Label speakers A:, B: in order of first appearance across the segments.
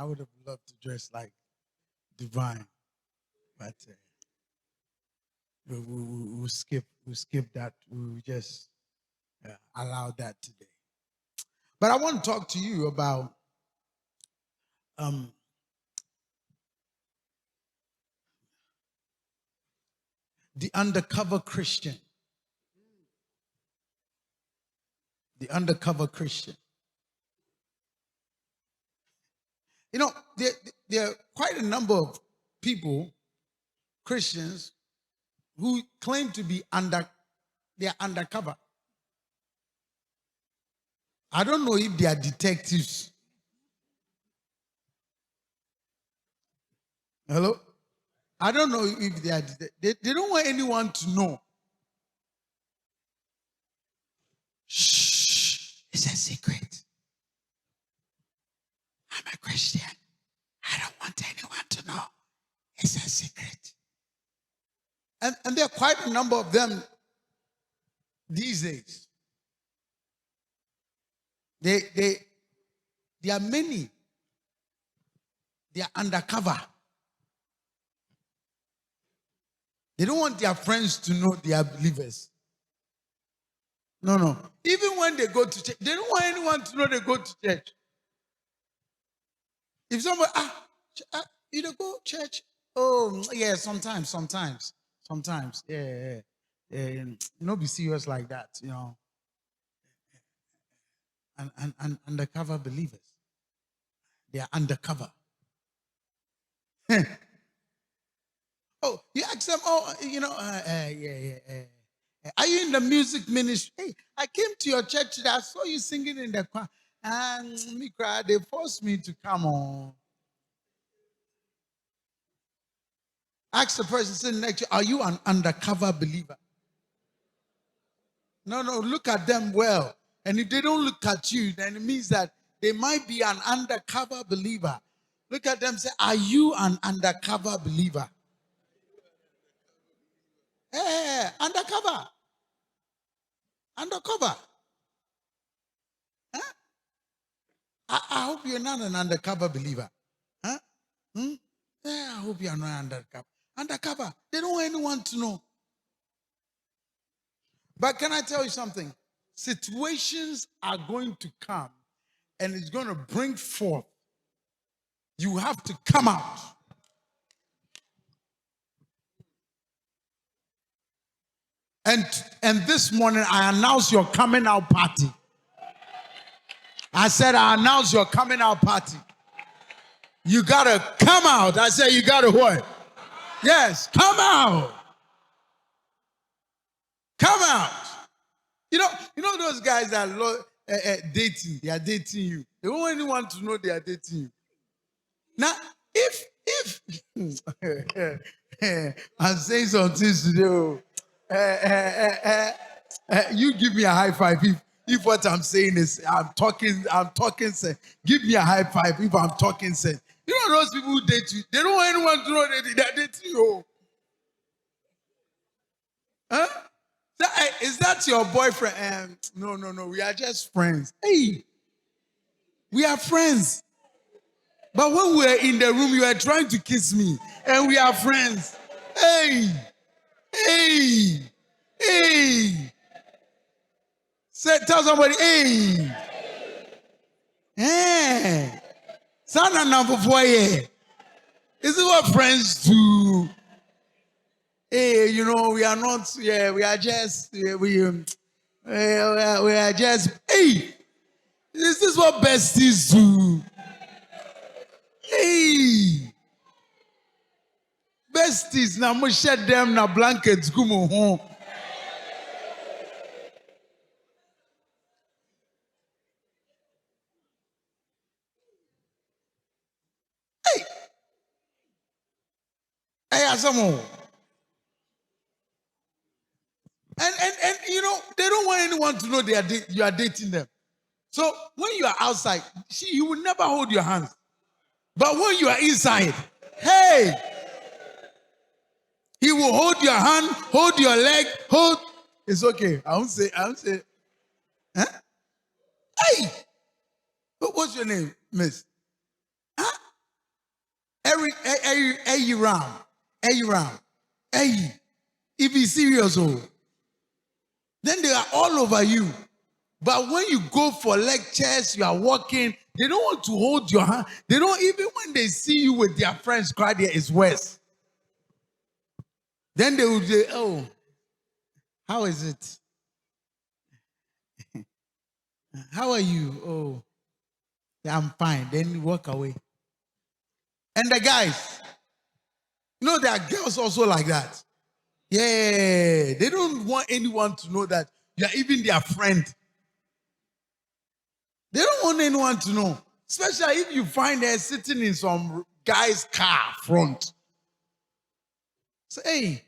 A: I would have loved to dress like divine, but we'll skip that. We'll just allow that today. But I want to talk to you about the undercover Christian. The undercover Christian. You know, there are quite a number of people, Christians, who claim to be they're undercover. I don't know if they are detectives. Hello? I don't know if they are detectives. They don't want anyone to know. Shh, it's a secret. I'm a Christian. I don't want anyone to know. It's a secret. And there are quite a number of them these days. There are many. They are undercover. They don't want their friends to know they are believers. No. Even when they go to church, they don't want anyone to know they go to church. If somebody, you don't go to church? Oh, yeah, sometimes. Yeah. Be serious like that, you know. And undercover believers. They are undercover. Oh, you ask them, are you in the music ministry? Hey, I came to your church today. I saw you singing in the choir. And me cry, they forced me to come on. Ask the person sitting next to you, are you an undercover believer? No, look at them well. And if they don't look at you, then it means that they might be an undercover believer. Look at them and say, are you an undercover believer? Hey, undercover. Undercover. Huh? I hope you're not an undercover believer. Huh? Yeah, I hope you're not undercover. Undercover. They don't want anyone to know. But can I tell you something? Situations are going to come and it's going to bring forth. You have to come out. And this morning I announce your coming out party. I said I announce your coming out party. You got to come out. I said you got to what? Yes, come out. Come out. You know those guys that love dating. They are dating you. They don't want anyone to know they are dating you. Now, if I'm saying some things today, you give me a high five if what I'm saying is I'm talking sense. Give me a high five if I'm talking sense. You know those people who date you, they don't want anyone to know they're dating you. Huh? Is that your boyfriend? No. We are just friends. Hey, we are friends. But when we were in the room, you were trying to kiss me, and we are friends. Hey. Tell somebody, hey. Sana number 4 year. This is what friends do. Hey, we are not. Yeah, we are just. We are just. Hey, this is what besties do. Hey, besties. Now we shed them na blankets. Go home. Hey, someone. And they don't want anyone to know you are dating them. So when you are outside, you will never hold your hands. But when you are inside, hey, he will hold your hand, hold your leg, hold. It's okay. I won't say. Huh? Hey, what's your name, miss? Huh? Aram. If he's serious, oh, then they are all over you. But when you go for lectures, you are walking, they don't want to hold your hand. They don't, even when they see you with their friends, cry there is worse. Then they will say, oh, how is it? How are you? Oh, yeah, I'm fine. Then you walk away. And the guys, there are girls also like that. Yeah, they don't want anyone to know that you are even their friend. They don't want anyone to know. Especially if you find her sitting in some guy's car front. Say, hey,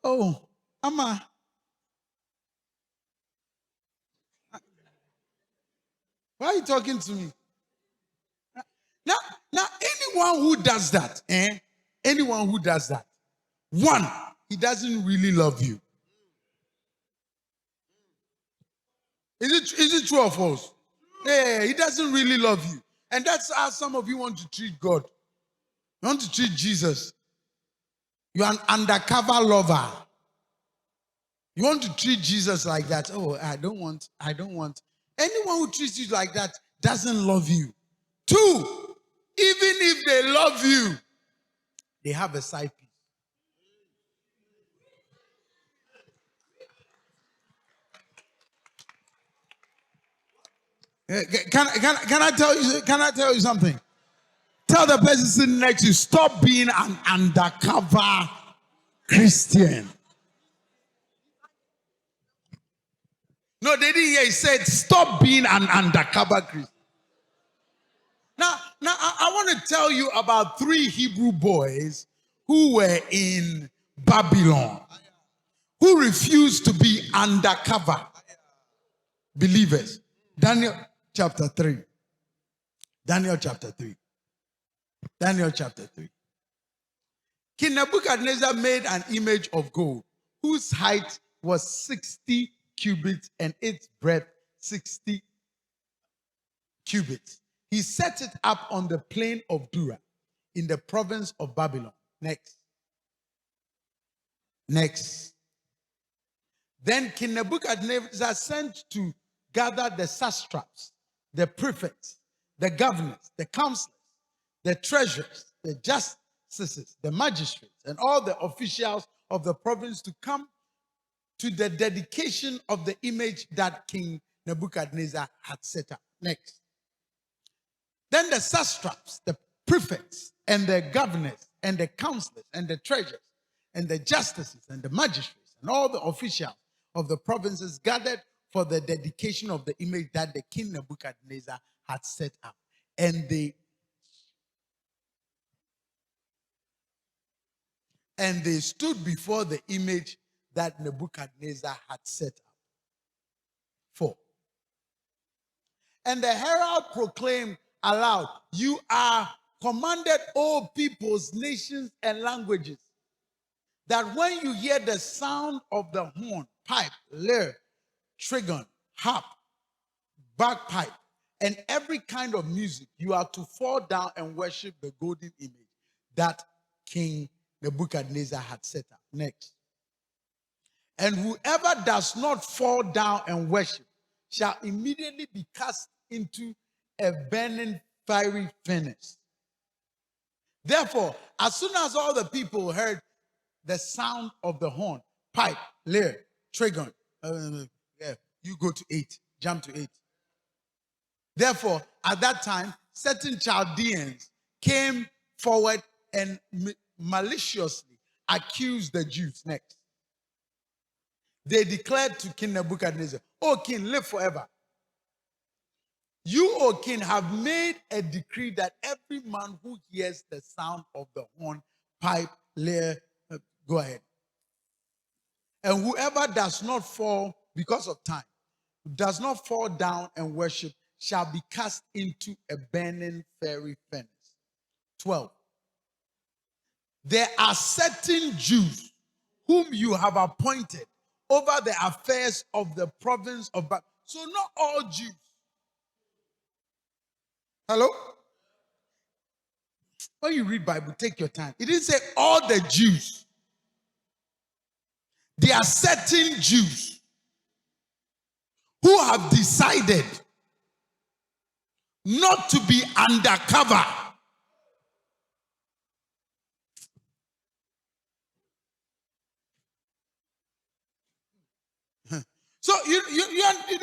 A: oh, Amma. Why are you talking to me? Now, anyone who does that, anyone who does that, one, he doesn't really love you. Is it true or false? Yeah, he doesn't really love you. And that's how some of you want to treat God. You want to treat Jesus. You are an undercover lover. You want to treat Jesus like that. Oh, I don't want. Anyone who treats you like that doesn't love you. Two, even if they love you, they have a side piece. Can I tell you? Can I tell you something? Tell the person sitting next to you, stop being an undercover Christian. No, they didn't hear. He said, stop being an undercover Christian. Now, I want to tell you about 3 Hebrew boys who were in Babylon, who refused to be undercover believers. Daniel chapter 3. Daniel chapter 3. Daniel chapter 3. King Nebuchadnezzar made an image of gold whose height was 60 cubits and its breadth 60 cubits. He set it up on the plain of Dura in the province of Babylon. Next. Then King Nebuchadnezzar sent to gather the satraps, the prefects, the governors, the counselors, the treasurers, the justices, the magistrates, and all the officials of the province to come to the dedication of the image that King Nebuchadnezzar had set up. Next. Then the satraps, the prefects, and the governors, and the counselors, and the treasurers, and the justices, and the magistrates, and all the officials of the provinces gathered for the dedication of the image that the king Nebuchadnezzar had set up. And they stood before the image that Nebuchadnezzar had set up. 4. And the herald proclaimed aloud, you are commanded, all peoples, nations, and languages, that when you hear the sound of the horn, pipe, lyre, trigon, harp, bagpipe, and every kind of music, you are to fall down and worship the golden image that King Nebuchadnezzar had set up. Next. And whoever does not fall down and worship shall immediately be cast into a burning fiery furnace. Therefore, as soon as all the people heard the sound of the horn, pipe, lyre, trigon, you go to 8, jump to 8. Therefore, at that time, certain Chaldeans came forward and maliciously accused the Jews. Next. They declared to King Nebuchadnezzar, O king, live forever. You, O king, have made a decree that every man who hears the sound of the horn, pipe, lyre, go ahead. And whoever does not fall, because of time, does not fall down and worship, shall be cast into a burning fiery furnace. 12. There are certain Jews whom you have appointed over the affairs of the province of Babylon. So not all Jews. Hello? when you read Bible, take your time. It didn't say all the Jews. There are certain Jews who have decided not to be undercover. So you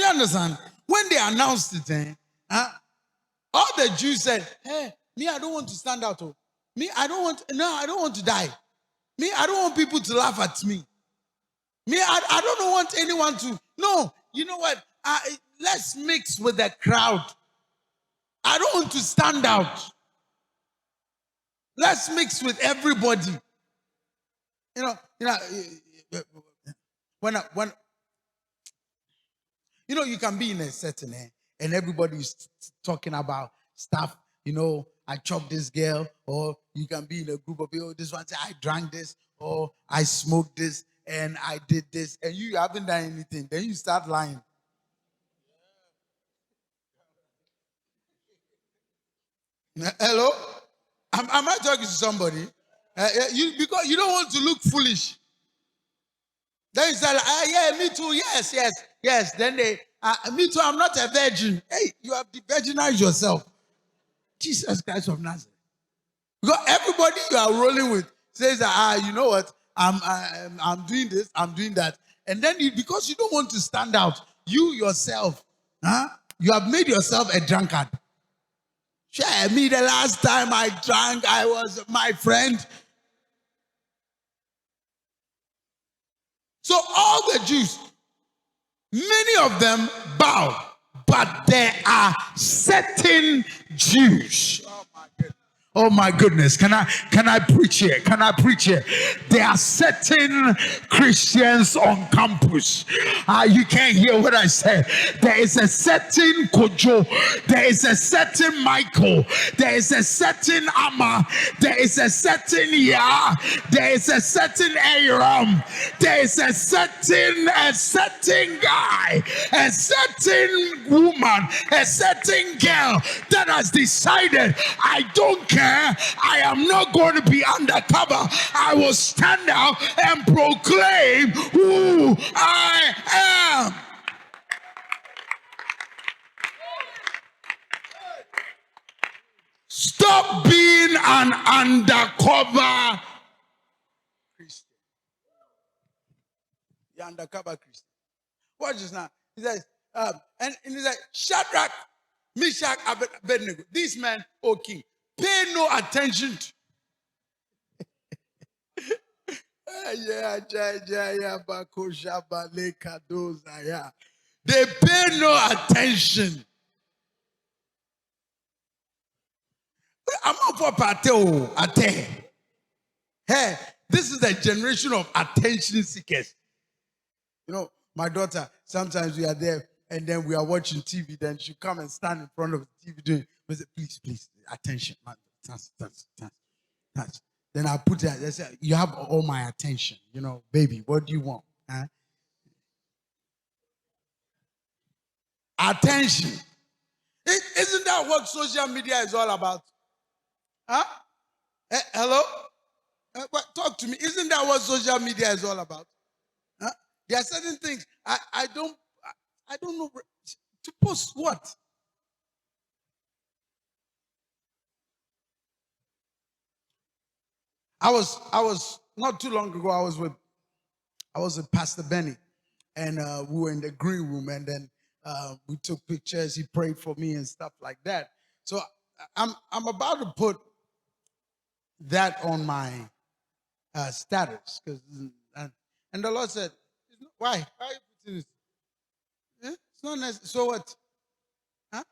A: understand? When they announced it, all the Jews said, hey, me, I don't want to stand out. Oh. Me, I don't want to die. Me, I don't want people to laugh at me. Me, I don't want anyone to. No, you know what? Let's mix with the crowd. I don't want to stand out. Let's mix with everybody. When you can be in a setting and everybody's talking about stuff. I chopped this girl, or you can be in a group of people. This one say I drank this, or I smoked this, and I did this, and you haven't done anything. Then you start lying. Hello, am I talking to somebody? Because you don't want to look foolish. Then you say, yeah, me too. Yes. Then me too. I'm not a virgin. Hey, you have de-virginized yourself. Jesus Christ of Nazareth. Because everybody you are rolling with says that, you know what? I'm doing this. I'm doing that. And then because you don't want to stand out, you yourself, you have made yourself a drunkard. Share me the last time I drank, I was my friend. So all the Jews, many of them bow, but there are certain Jews. Oh my goodness. Can I preach here? Can I preach here? There are certain Christians on campus. You can't hear what I said. There is a certain Kojo. There is a certain Michael. There is a certain Amma. There is a certain Ya. There is a certain Aram. There is a certain guy, a certain woman, a certain girl that has decided, I don't care. I am not going to be undercover. I will stand out and proclaim who I am. Stop being an undercover Christian. You're undercover Christian. Watch this now. He says, and he says, Shadrach, Meshach, Abednego. These men, O king, pay no attention to. They pay no attention. I'm not for pate. Hey, this is the generation of attention seekers. My daughter, sometimes we are there and then we are watching TV, then she come and stand in front of the TV doing, please, attention, man. Touch. Then I put it, I say, you have all my attention, baby, what do you want? Huh? Attention. Isn't that what social media is all about? Huh? Hello? Talk to me. Isn't that what social media is all about? Huh? There are certain things I don't know to post what. I was not too long ago. I was with Pastor Benny, and we were in the green room, and then we took pictures. He prayed for me and stuff like that. So I'm about to put that on my status, and the Lord said, "Why? Why are you putting this? It's not necessary. So what? Huh?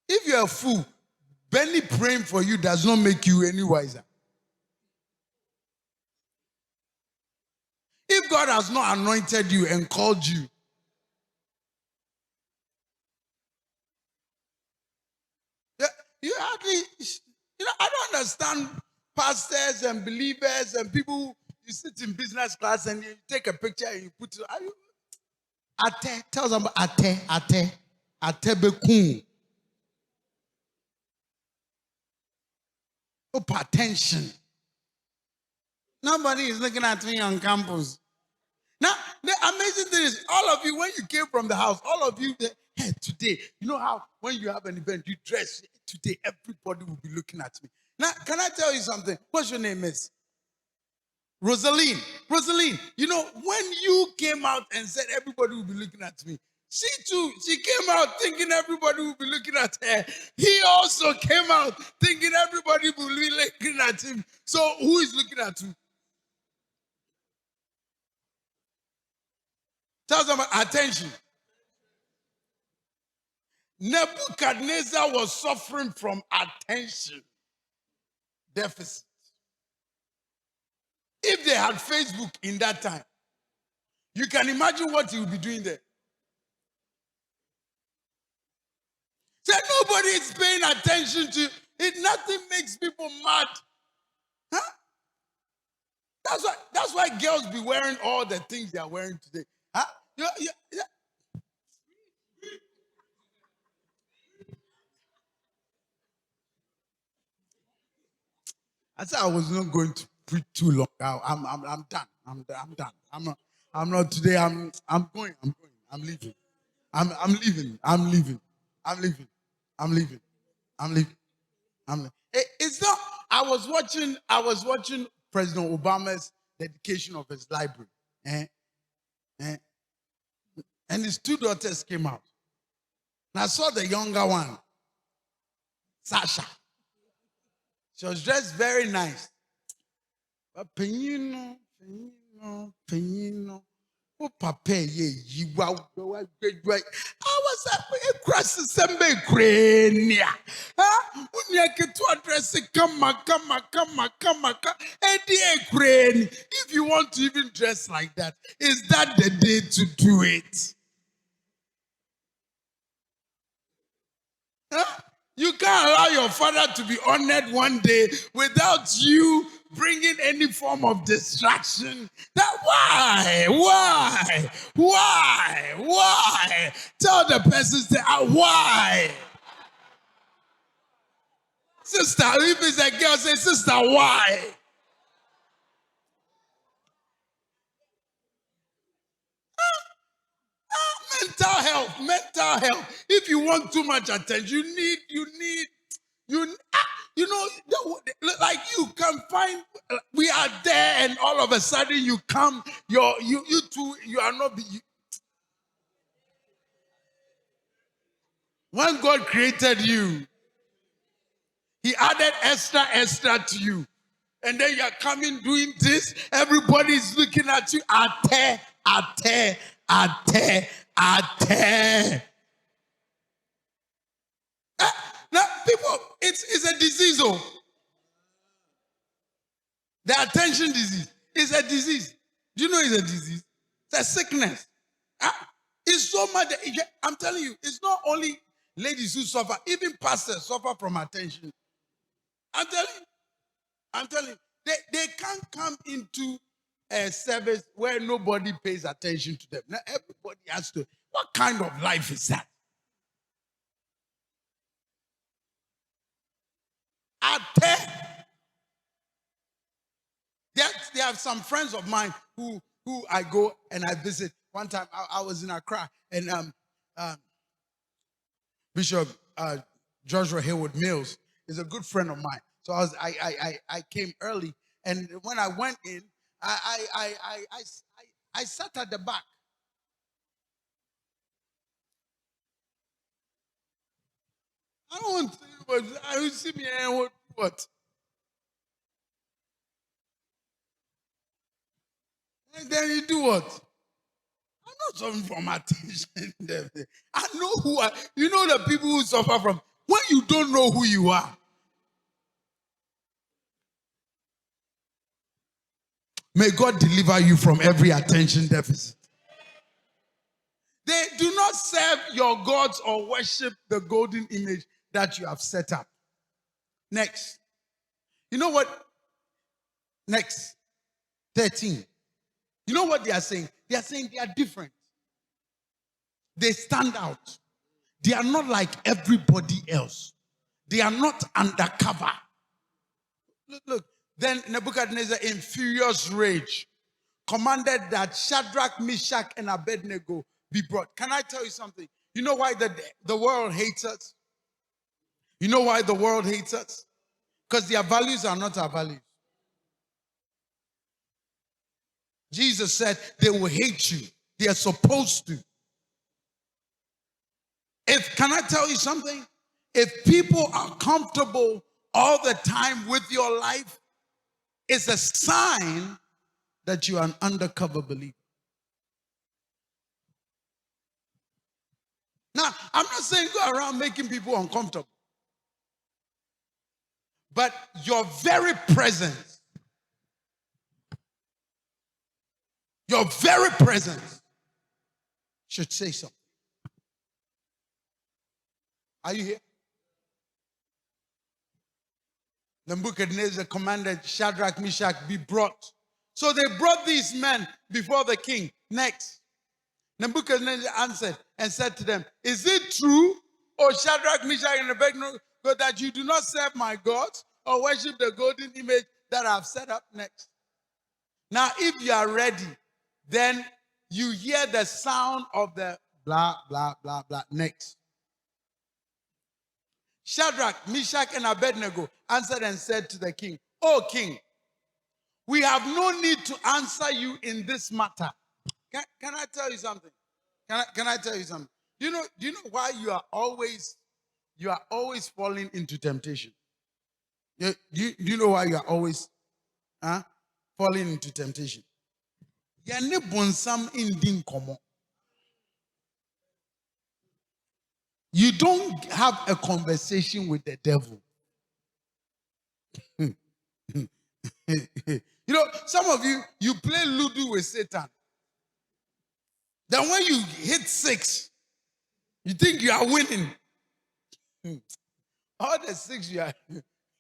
A: If you're a fool, Benny praying for you does not make you any wiser. If God has not anointed you and called you, you hardly, I don't understand pastors and believers and people. You sit in business class and you take a picture and you put it. Ate, tell them ate bekun. attention. Nobody is looking at me on campus. Now, the amazing thing is, all of you, when you came from the house, all of you, hey, today, you know how when you have an event, you dress, today, everybody will be looking at me. Now, can I tell you something? What's your name, miss? Rosaline. Rosaline, you know, when you came out and said everybody will be looking at me, she too, she came out thinking everybody will be looking at her. He also came out thinking everybody will be looking at him. So who is looking at you? Tell somebody, attention. Nebuchadnezzar was suffering from attention deficit. If they had Facebook in that time, you can imagine what he would be doing there. Say nobody is paying attention to it. Nothing makes people mad. Huh? That's why girls be wearing all the things they are wearing today. Huh? Yeah. I said I was not going to preach too long. I'm done. I'm done. I'm not today. I'm going. I'm leaving. I'm leaving. I'm leaving. I'm leaving. I'm leaving. I'm leaving. I'm leaving. It's not. I was watching President Obama's dedication of his library. Eh? And his two daughters came out. And I saw the younger one, Sasha. She was dressed very nice. But Penino. Oh, papa, you I was a cross December crania. Huh? When you get to address it, come. Crane. If you want to even dress like that, is that the day to do it? Huh? You can't allow your father to be honored one day without you bringing any form of distraction. Why? Tell the person, say, why? Sister, if it's a girl, say, sister, why? Mental health. If you want too much attention, you know, like you can find, we are there and all of a sudden you come, you two, you are not, when God created you, he added extra to you. And then you're coming doing this, everybody's looking at you, ate. Now, people, it's a disease. The attention disease is a disease. Do you know it's a disease? It's a sickness. It's so much. I'm telling you, it's not only ladies who suffer, even pastors suffer from attention. I'm telling you, they can't come into a service where nobody pays attention to them. Now, everybody has to. What kind of life is that? There are some friends of mine who I go and I visit. One time I was in Accra and Bishop Joshua Mills is a good friend of mine. So I came early, and when I went in, I sat at the back. I don't want to, but I will see me and what? And then you do what? I'm not suffering from attention. I know who I. You know the people who suffer from when you don't know who you are. May God deliver you from every attention deficit. They do not serve your gods or worship the golden image that you have set up. Next. You know what? Next. 13. You know what they are saying? They are saying they are different. They stand out. They are not like everybody else. They are not undercover. Look. Then Nebuchadnezzar, in furious rage, commanded that Shadrach, Meshach, and Abednego be brought. Can I tell you something? You know why the world hates us? You know why the world hates us? Because their values are not our values. Jesus said they will hate you. They are supposed to. Can I tell you something? If people are comfortable all the time with your life, it's a sign that you are an undercover believer. Now, I'm not saying go around making people uncomfortable, but your very presence should say something. Are you here? Nebuchadnezzar commanded Shadrach, Meshach be brought. So they brought these men before the king. Next, Nebuchadnezzar answered and said to them, is it true, O Shadrach, Meshach, and Abednego, that you do not serve my gods or worship the golden image that I have set up? Next. Now, if you are ready, then you hear the sound of the blah, blah, blah, blah. Next. Shadrach, Meshach, and Abednego answered and said to the king, O king, we have no need to answer you in this matter. Can I tell you something? Can I tell you something? Do you know why you are always falling into temptation? Do you know why you are always falling into temptation? You don't have a conversation with the devil. Some of you play Ludo with Satan. Then when you hit 6, you think you are winning. All the 6 you are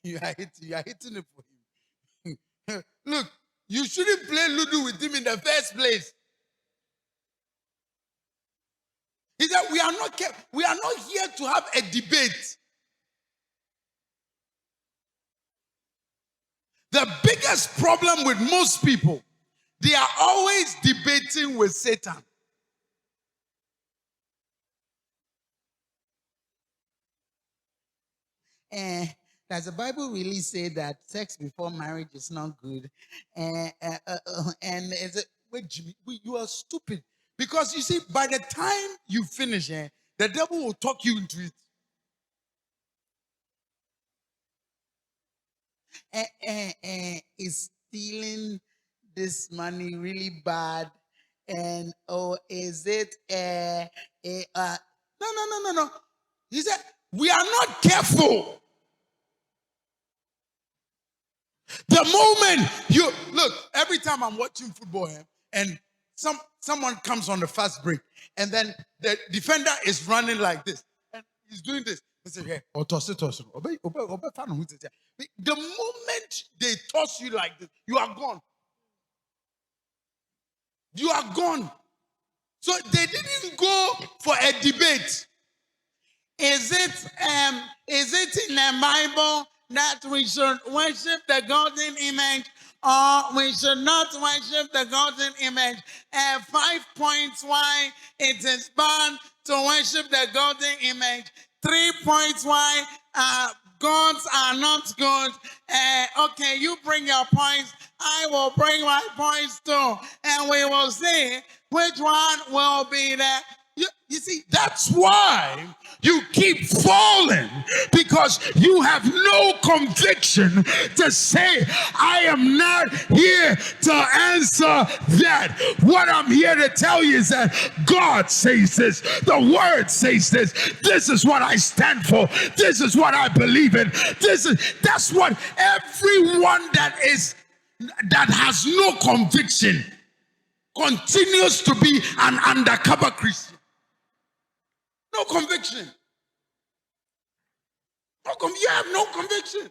A: hitting it for him. Look, you shouldn't play Ludo with him in the first place. He said, we are not here to have a debate. The biggest problem with most people, they are always debating with Satan. Does the Bible really say that sex before marriage is not good? And Jimmy, you are stupid. Because you see, by the time you finish, the devil will talk you into it. Is stealing this money really bad? And is it no. He said, we are not careful. The moment you look, every time I'm watching football and someone comes on the fast break, and then the defender is running like this, and he's doing this. They say, hey, the moment they toss you like this, you are gone. You are gone. So they didn't go for a debate. Is it in the Bible that we should worship the golden image, or we should not worship the golden image? 5 points why it is bad to worship the golden image. 3 points why gods are not good. Okay, you bring your points. I will bring my points too. And we will see which one will be there. You see, that's why you keep falling, because you have no conviction to say, I am not here to answer that. What I'm here to tell you is that God says this, the word says this, this is what I stand for, this is what I believe in, that's what everyone that has no conviction continues to be an undercover Christian. No conviction. You have no conviction.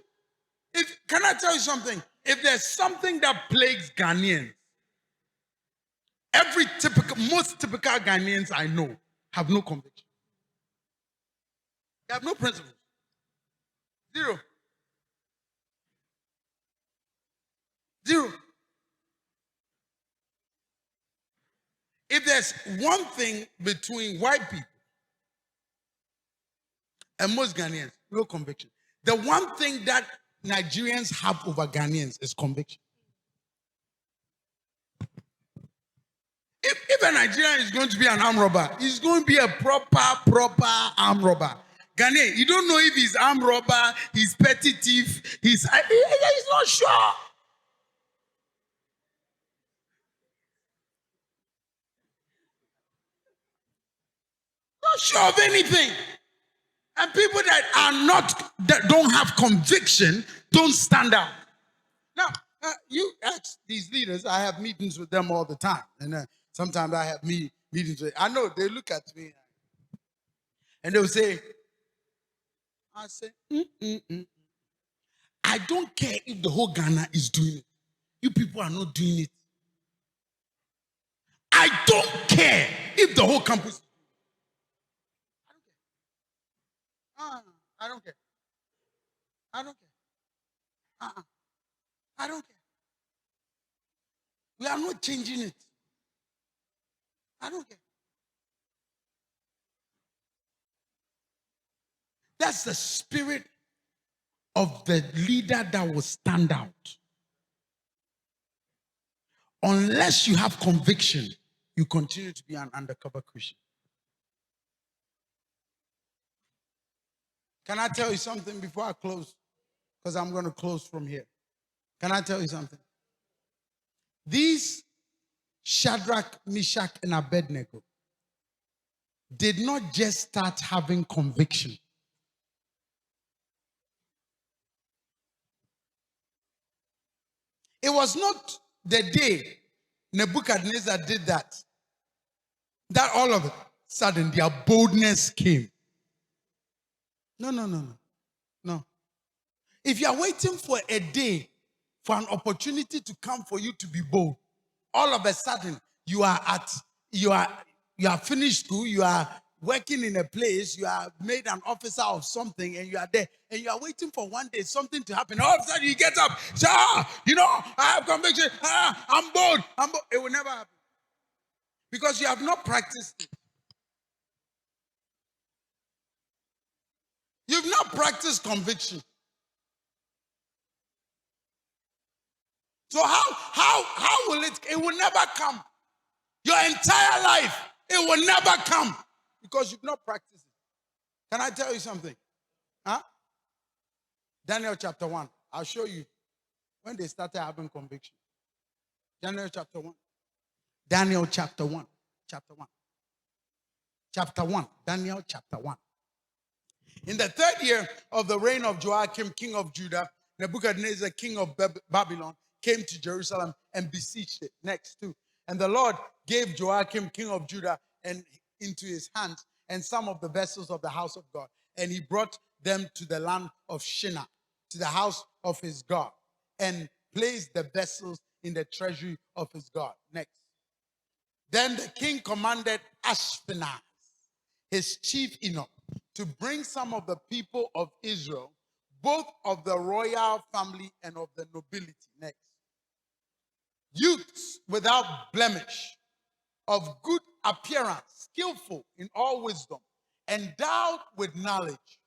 A: Can I tell you something? If there's something that plagues Ghanaians, most typical Ghanaians I know have no conviction. They have no principles. Zero. Zero. If there's one thing between white people and most Ghanaians, no conviction. The one thing that Nigerians have over Ghanaians is conviction. If a Nigerian is going to be an armed robber, he's going to be a proper armed robber. Ghanaian, you don't know if he's armed robber, he's petty thief, he's not sure. Not sure of anything. And people that don't have conviction don't stand out. Now, you ask these leaders, I have meetings with them all the time. And sometimes I have meetings with, I know they look at me and they'll say, I say, I don't care if the whole Ghana is doing it. You people are not doing it. I don't care if the whole campus is doing it. I don't care. I don't care. I don't care. We are not changing it. I don't care. That's the spirit of the leader that will stand out. Unless you have conviction, you continue to be an undercover Christian. Can I tell you something before I close? Because I'm going to close from here. Can I tell you something? These Shadrach, Meshach, and Abednego did not just start having conviction. It was not the day Nebuchadnezzar did that all of a sudden their boldness came. No. If you are waiting for a day for an opportunity to come for you to be bold, all of a sudden you are finished school, you are working in a place, you are made an officer of something, and you are there, and you are waiting for one day something to happen. All of a sudden you get up, say, I have conviction, I'm bold. It will never happen. Because you have not practiced it. You've not practiced conviction. So how will it? It will never come. Your entire life, it will never come because you've not practiced it. Can I tell you something? Daniel chapter 1. I'll show you when they started having conviction. Daniel chapter 1. Daniel chapter 1. Chapter 1. Chapter 1. Daniel chapter 1. In the 3rd year of the reign of Joachim, king of Judah, Nebuchadnezzar, king of Babylon, came to Jerusalem and besieged it. Next, 2. And the Lord gave Joachim, king of Judah, into his hands and some of the vessels of the house of God. And he brought them to the land of Shinar, to the house of his God, and placed the vessels in the treasury of his God. Next. Then the king commanded Ashpenaz, his chief eunuch, to bring some of the people of Israel, both of the royal family and of the nobility. Next. Youths without blemish, of good appearance, skillful in all wisdom, endowed with knowledge,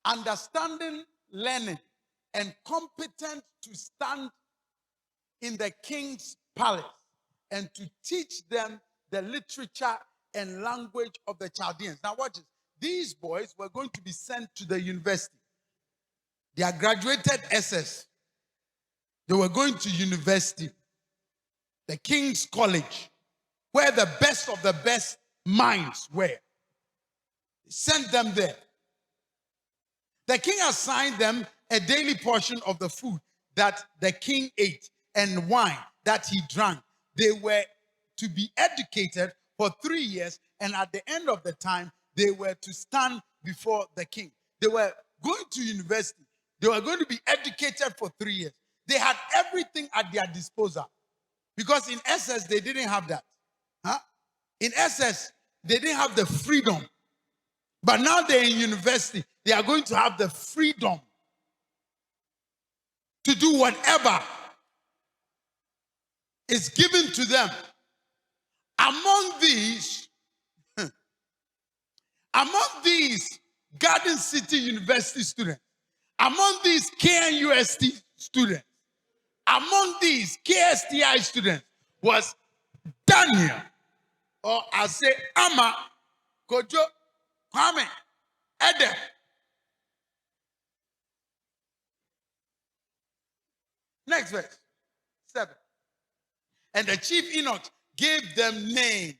A: understanding, learning, and competent to stand in the king's palace and to teach them the literature and language of the Chaldeans. Now watch this. These boys were going to be sent to the university. They are graduated SS. They were going to university, the King's College, where the best of the best minds were. He sent them there. The king assigned them a daily portion of the food that the king ate and wine that he drank. They were to be educated for 3 years, and at the end of the time, they were to stand before the king. They were going to university. They were going to be educated for 3 years. They had everything at their disposal. Because in SS, they didn't have that. In SS, they didn't have the freedom. But now they're in university. They are going to have the freedom to do whatever is given to them. Among these Garden City University students, among these KNUST students, among these KSTI students was Daniel, or I say Ama, Kojo, Kwame, Ede. Next verse, 7. And the chief eunuch gave them names.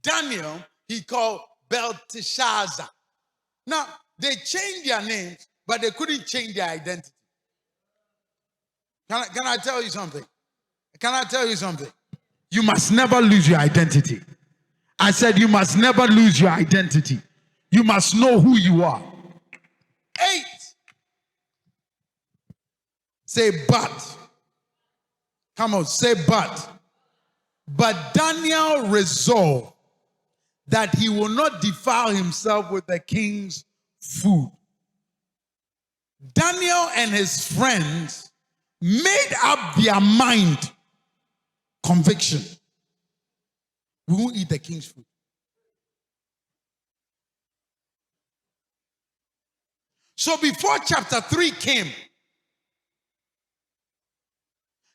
A: Daniel, he called Belteshazzar. Now, they changed their names, but they couldn't change their identity. Can I tell you something? Can I tell you something? You must never lose your identity. I said you must never lose your identity. You must know who you are. 8. Say but. Come on, say but. But Daniel resolved that he will not defile himself with the king's food. Daniel and his friends made up their mind, conviction. We won't eat the king's food. So before chapter 3 came,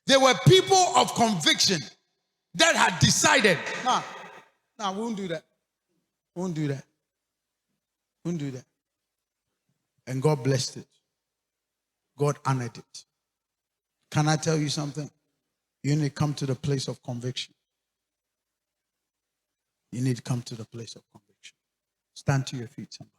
A: there were people of conviction that had decided, we won't do that. Won't do that. Won't do that. And God blessed it. God honored it. Can I tell you something? You need to come to the place of conviction. You need to come to the place of conviction. Stand to your feet, somebody.